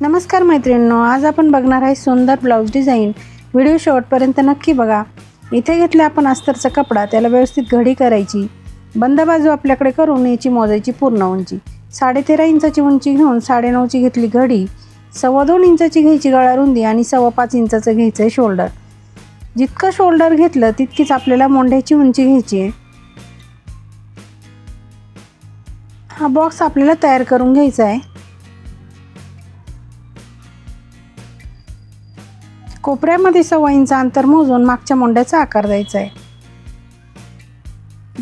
नमस्कार मैत्रिणींनो, आज आपण बघणार आहे सुंदर ब्लाऊज डिझाईन। व्हिडिओ शेवटपर्यंत नक्की बघा। इथे घेतले आपण अस्तरचा कपडा, त्याला व्यवस्थित घडी करायची। बंद बाजू आपल्याकडे करून याची मोजायची पूर्ण उंची। 13.5 इंचाची उंची घेऊन 9.5 ची घेतली घडी, 2.25 इंचाची घ्यायची गळा रुंदी आणि 5.25 इंचाचं घ्यायचं आहे शोल्डर। जितकं शोल्डर घेतलं तितकीच आपल्याला मोंढ्याची उंची घ्यायची आहे। हा बॉक्स आपल्याला तयार करून घ्यायचा आहे। कोपऱ्यामध्ये 1.25 इंच अंतर मोजून मागच्या मोंढ्याचा आकार द्यायचा आहे।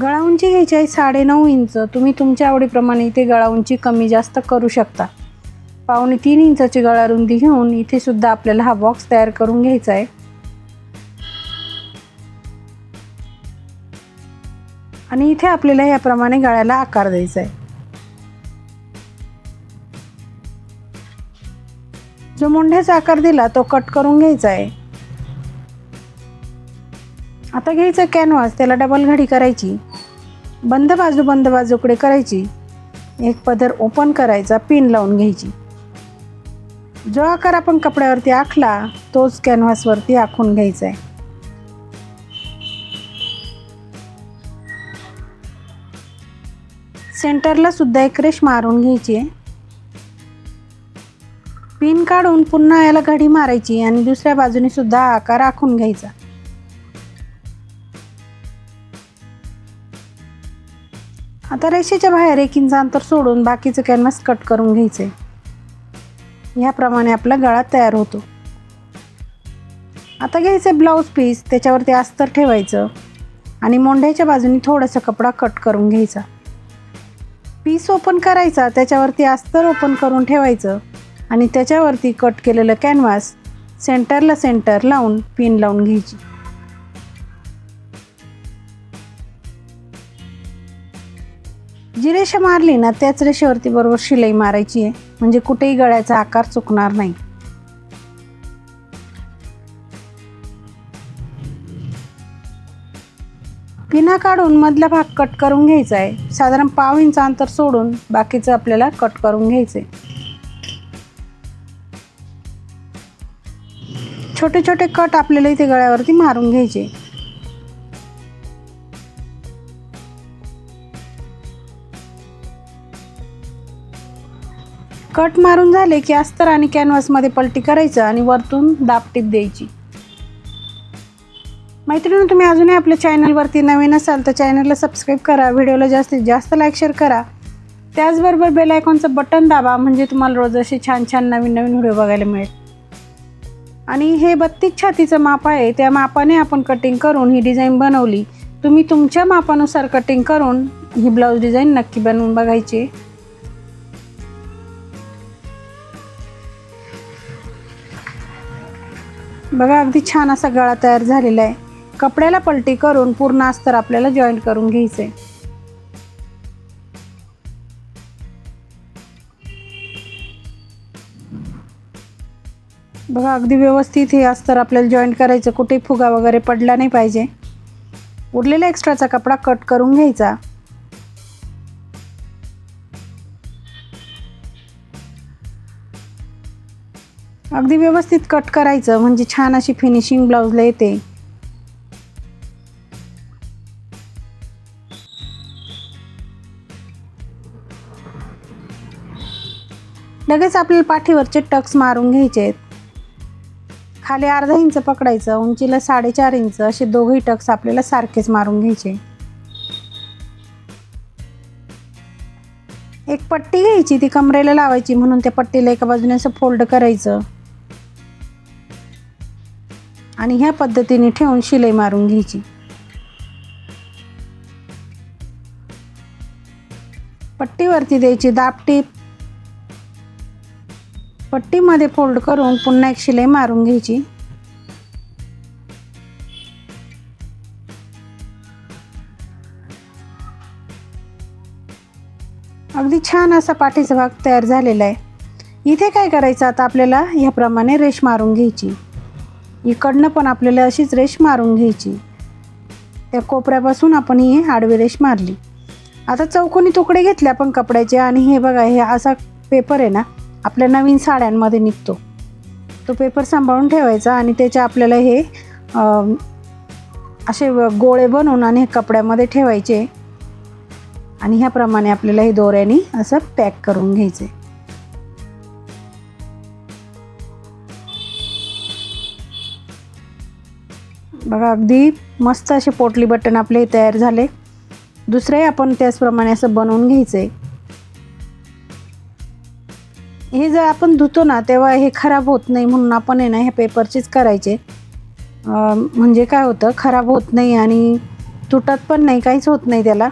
गळा उंची घ्यायची आहे 9.5 इंच। तुम्ही तुमच्या आवडीप्रमाणे इथे गळा उंची कमी जास्त करू शकता। 2.25 इंचाची गळा रुंदी घेऊन इथे सुद्धा आपल्याला हा बॉक्स तयार करून घ्यायचा आहे। आणि इथे आपल्याला याप्रमाणे गळ्याला आकार द्यायचा आहे। जो मोंढ्याचा आकार दिला तो कट करून घ्यायचा आहे। आता घ्यायचं कॅनव्हास, त्याला डबल घडी करायची। बंद बाजूकडे करायची। एक पदर ओपन करायचा, पिन लावून घ्यायची। जो आकार आपण कपड्यावरती आखला तोच कॅनव्हासवरती आखून घ्यायचा आहे। सेंटरला सुद्धा एक रेष मारून घ्यायची आहे। पिन काढून पुन्हा याला घडी मारायची आणि दुसऱ्या बाजूने सुद्धा आकार आखून घ्यायचा। आता रेषेच्या बाहेर 1 इंच अंतर सोडून बाकीचं कॅनव्हास कट करून घ्यायचे। याप्रमाणे आपला गळा तयार होतो। आता घ्यायचं ब्लाऊज पीस, त्याच्यावरती अस्तर ठेवायचं आणि मोंढ्याच्या बाजूने थोडासा कपडा कट करून घ्यायचा। पीस ओपन करायचा, त्याच्यावरती अस्तर ओपन करून ठेवायचं आणि त्याच्यावरती कट केलेलं कॅनव्हास सेंटरला सेंटर लावून पिन लावून घ्यायची। जी रेषा मारली ना त्याच रेषेवरती बरोबर शिलाई मारायची आहे, म्हणजे कुठेही गळ्याचा आकार चुकणार नाही। पिना काढून मधला भाग कट करून घ्यायचा आहे। साधारण 1/2 इंच अंतर सोडून बाकीचं आपल्याला कट करून घ्यायचे। छोटे छोटे कट आपल्याला इथे गळ्यावरती मारून घ्यायचे। कट मारून झाले की अस्तर आणि कॅनव्हास मध्ये पलटी करायचं आणि वरतून दाबटीप द्यायची। मैत्रिणी, तुम्ही अजूनही आपल्या चॅनलवरती नवीन असाल तर चॅनलला सबस्क्राईब करा, व्हिडिओला जास्तीत जास्त लाईक शेअर करा। त्याचबरोबर बेल आयकॉनचं बटन दाबा, म्हणजे तुम्हाला रोज असे छान छान नवीन व्हिडिओ बघायला मिळेल। आणि हे 32 छातीचं माप आहे, त्या मापाने आपण कटिंग करून ही डिझाईन बनवली। तुम्ही तुमच्या मापानुसार कटिंग करून ही ब्लाऊज डिझाईन नक्की बनवून बघायची। बघा, अगदी छान असा गळा तयार झालेला आहे। कपड्याला पलटी करून पूर्ण अस्तर आपल्याला जॉईंट करून घ्यायचे। बघा, अगदी व्यवस्थित हे अस्तर आपल्याला जॉईंट करायचं, कुठे फुगा वगैरे पडला नाही पाहिजे। उरलेला एक्स्ट्राचा कपडा कट करून घ्यायचा। अगदी व्यवस्थित कट करायचं, म्हणजे छान अशी फिनिशिंग ब्लाऊजला येते। लगेच आपल्याला पाठीवरचे टक्स मारून घ्यायचे आहेत। खाली अर्धा इंच पकडायचं, उंचीला 4.5 इंच असे दोघही टक्स आपल्याला सारखेच मारून घ्यायचे। एक पट्टी घ्यायची, ती कमरेला लावायची, म्हणून त्या पट्टीला एका बाजूने असं फोल्ड करायचं आणि ह्या पद्धतीने ठेवून शिलाई मारून घ्यायची। पट्टीवरती द्यायची दाबटीप, पट्टीमध्ये फोल्ड करून पुन्हा एक शिलाई मारून घ्यायची। अगदी छान असा पाठीचा भाग तयार झालेला आहे। इथे काय करायचं, आता आपल्याला याप्रमाणे रेष मारून घ्यायची। इकडनं पण आपल्याला अशीच रेष मारून घ्यायची। त्या कोपऱ्यापासून आपण ही आडवी रेष मारली। आता चौकोनी तुकडे घेतले आपण कपड्याचे, आणि हे बघा, हे असा पेपर आहे ना, आपल्या नवीन साड्यांमध्ये निघतो. तो पेपर सांभाळून ठेवायचा आणि त्याच्या आपल्याला हे असे गोळे बनवून आणि कपड्यामध्ये ठेवायचे आणि ह्याप्रमाणे आपल्याला हे दोऱ्याने असं पॅक करून घ्यायचे. बघा अगदी मस्त असे पोटली बटन आपले तयार झाले. दुसरे आपण त्याचप्रमाणे असं बनवून घ्यायचे. हे जर आपण धुतो ना तेव्हा हे खराब होत नाही म्हणून आपण आहे ना हे पेपरचेच करायचे. म्हणजे काय होतं, खराब होत नाही आणि तुटत पण नाही, काहीच होत नाही त्याला.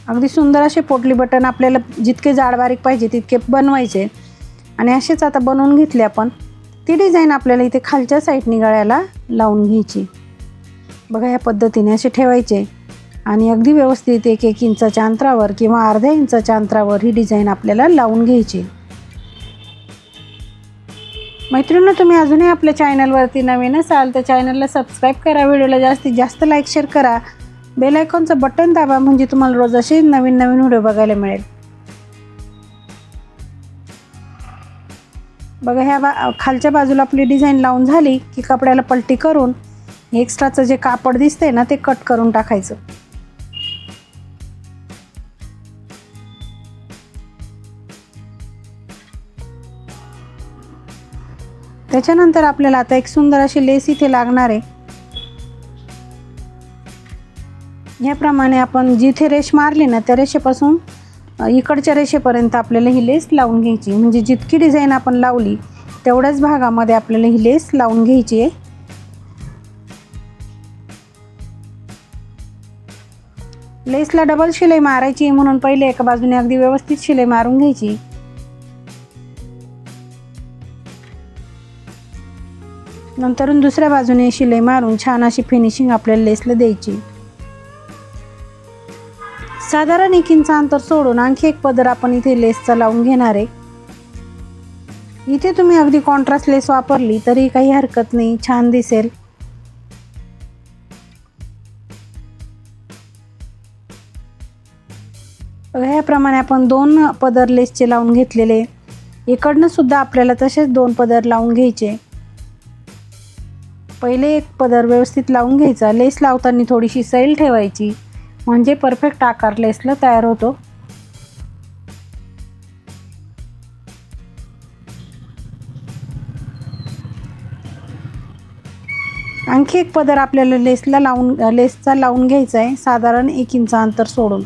अगदी सुंदर असे पोटली बटन आपल्याला जितके जाड बारीक पाहिजे तितके बनवायचे आणि असेच आता बनवून घेतले आपण. ती डिझाईन आपल्याला इथे खालच्या साईडनी गळ्याला लावून घ्यायची. बघा या पद्धतीने असे ठेवायचे आणि अगदी व्यवस्थित 1-1 इंचाच्या अंतरावर किंवा अर्ध्या इंचाच्या अंतरावर ही डिझाईन आपल्याला लावून घ्यायची. मैत्रिणींनो, तुम्ही अजूनही आपल्या चॅनलवरती नवीन असाल तर चॅनलला सबस्क्राईब करा, व्हिडिओला जास्तीत जास्त लाईक शेअर करा, बेल आयकॉनचं बटन दाबा म्हणजे तुम्हाला रोज असे नवीन नवीन व्हिडिओ बघायला मिळेल. बघा ह्या खालच्या बाजूला आपली डिझाईन लावून झाली की कपड्याला पलटी करून एक्स्ट्राचं जे कापड दिसतंय ना ते कट करून टाकायचं. त्याच्यानंतर आपल्याला आता एक सुंदर अशी लेस इथे लागणार आहे. ह्याप्रमाणे आपण जिथे रेष मारली ना त्या रेषेपासून इकडच्या रेषेपर्यंत आपल्याला ही लेस लावून घ्यायची. म्हणजे जितकी डिझाईन आपण लावली तेवढ्याच भागामध्ये आपल्याला ही लेस लावून घ्यायची आहे. लेसला डबल शिलाई मारायची म्हणून पहिले एका बाजूने अगदी व्यवस्थित शिलाई मारून घ्यायची. नंतरून दुसऱ्या बाजूने शिलाई मारून छान अशी फिनिशिंग आपल्याला लेसला द्यायची. साधारण 1 इंच अंतर सोडून आणखी एक पदर आपण इथे लेसचा लावून घेणार आहे. इथे तुम्ही अगदी कॉन्ट्रास्ट लेस वापरली तरी काही हरकत नाही, छान दिसेल. ह्याप्रमाणे आपण 2 पदर लेसचे लावून घेतलेले. इकडनं सुद्धा आपल्याला तसेच 2 पदर लावून घ्यायचे. पहिले एक पदर व्यवस्थित लावून घ्यायचा. लेस लावताना थोडीशी सैल ठेवायची म्हणजे परफेक्ट आकार लेसला तयार होतो. आणखी एक पदर आपल्याला लेसचा लावून घ्यायचा आहे साधारण 1 इंच अंतर सोडून.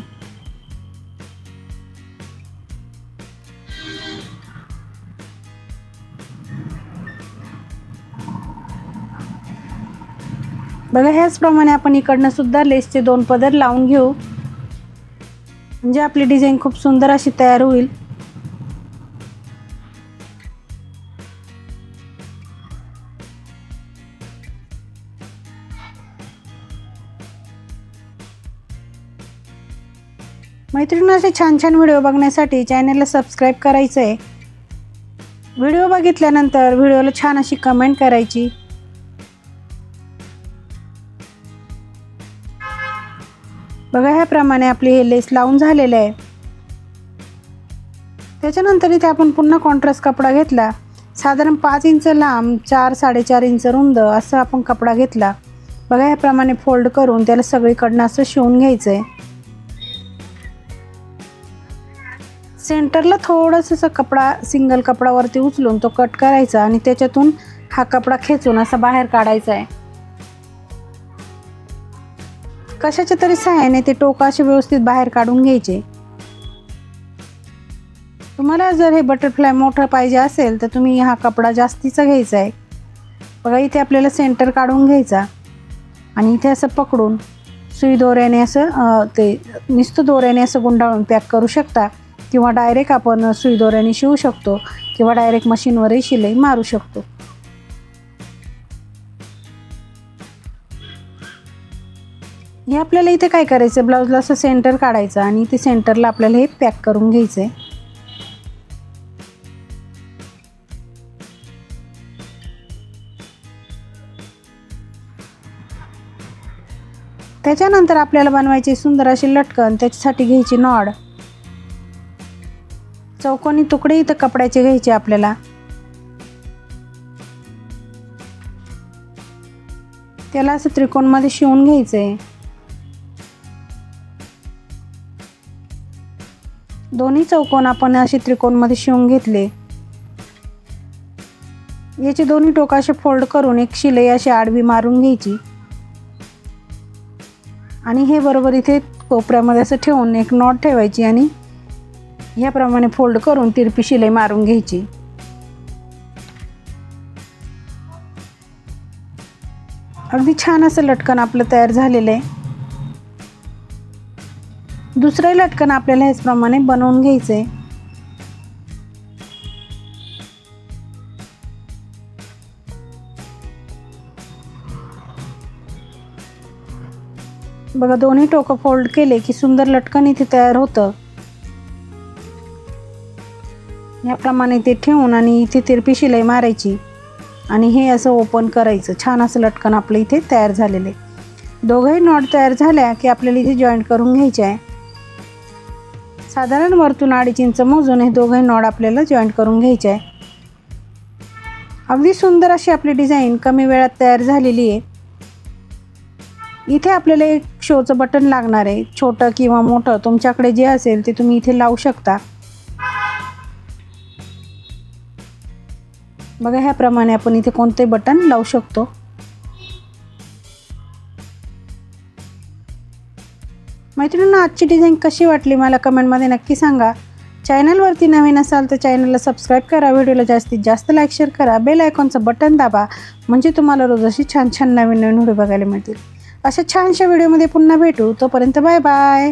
बघा ह्याचप्रमाणे आपण इकडनं सुद्धा लेसचे 2 पदर लावून घेऊ म्हणजे आपली डिझाईन खूप सुंदर अशी तयार होईल. मैत्रिणींनो, असे छान छान व्हिडिओ बघण्यासाठी चॅनलला सबस्क्राईब करायचं आहे. व्हिडिओ बघितल्यानंतर व्हिडिओला छान अशी कमेंट करायची. बघा ह्याप्रमाणे आपली हे लेस लावून झालेले आहे. त्याच्यानंतर इथे आपण पुन्हा कॉन्ट्रास्ट कपडा घेतला. साधारण 5 इंच लांब 4-4.5 इंच रुंद असं आपण कपडा घेतला. बघा ह्याप्रमाणे फोल्ड करून त्याला सगळीकडनं असं शिवून घ्यायचं आहे. सेंटरला थोडंसं कपडा सिंगल कपडावरती उचलून तो कट करायचा आणि त्याच्यातून हा कपडा खेचून असा बाहेर काढायचा आहे. कशाच्या तरी सहाय्याने ते टोक असे व्यवस्थित बाहेर काढून घ्यायचे. तुम्हाला जर हे बटरफ्लाय मोठं पाहिजे असेल तर तुम्ही हा कपडा जास्तीचा घ्यायचा आहे. बघा इथे आपल्याला सेंटर काढून घ्यायचा आणि इथे असं पकडून सुई दोऱ्याने असं ते नुसतं दोऱ्याने असं गुंडाळून पॅक करू शकता किंवा डायरेक्ट आपण सुई दोऱ्याने शिवू शकतो किंवा डायरेक्ट मशीनवरही शिलाई मारू शकतो. हे आपल्याला इथे काय करायचं, ब्लाऊजला असं सेंटर काढायचं आणि इथे सेंटरला आपल्याला हे पॅक करून घ्यायचं आहे. त्याच्यानंतर आपल्याला बनवायची सुंदर अशी लटकन. त्याच्यासाठी घ्यायची नॉड. चौकोनी तुकडे इथं कपड्याचे घ्यायचे आपल्याला. त्याला असं त्रिकोणमध्ये शिवून घ्यायचंय. दोन्ही चौकोन आपण असे त्रिकोणमध्ये शिवून घेतले. याचे दोन्ही टोक असे फोल्ड करून एक शिलाई अशी आडवी मारून घ्यायची आणि हे बरोबर इथे कोपऱ्यामध्ये असं ठेवून एक नॉट ठेवायची आणि याप्रमाणे फोल्ड करून तिरपी शिलाई मारून घ्यायची. अगदी छान असं लटकन आपलं तयार झालेलं आहे. दुसरं लटकन आपल्याला ह्याचप्रमाणे बनवून घ्यायचं आहे. बघा दोन्ही टोकं फोल्ड केले की सुंदर लटकन इथे तयार होतं. याप्रमाणे ते ठेवून आणि इथे तिरपी शिलाई मारायची आणि हे असं ओपन करायचं. छान असं लटकन आपलं इथे तयार झालेलं आहे. दोघंही नॉट तयार झाल्या की आपल्याला इथे जॉईंट करून घ्यायचे आहे. साधारण वरतून 2.5 इंच मोजून हे दोघंही नॉट आपल्याला जॉईंट करून घ्यायचे आहे. अगदी सुंदर अशी आपली डिझाईन कमी वेळात तयार झालेली आहे. इथे आपल्याला एक शोचं बटन लागणार आहे. छोटं किंवा मोठं तुमच्याकडे जे असेल ते तुम्ही इथे लावू शकता. बघा ह्याप्रमाणे आपण इथे कोणते बटन लावू शकतो. मैत्रिणींनो, आजची डिझाईन कशी वाटली मला कमेंटमध्ये नक्की सांगा. चॅनलवरती नवीन असाल तर चॅनलला सबस्क्राईब करा. व्हिडिओला जास्तीत जास्त लाईक शेअर करा. बेल आयकॉनचं बटन दाबा म्हणजे तुम्हाला रोज अशी छान छान नवीन नवीन व्हिडिओ बघायला मिळतील. अशा छानशा व्हिडिओमध्ये पुन्हा भेटू. तोपर्यंत बाय बाय.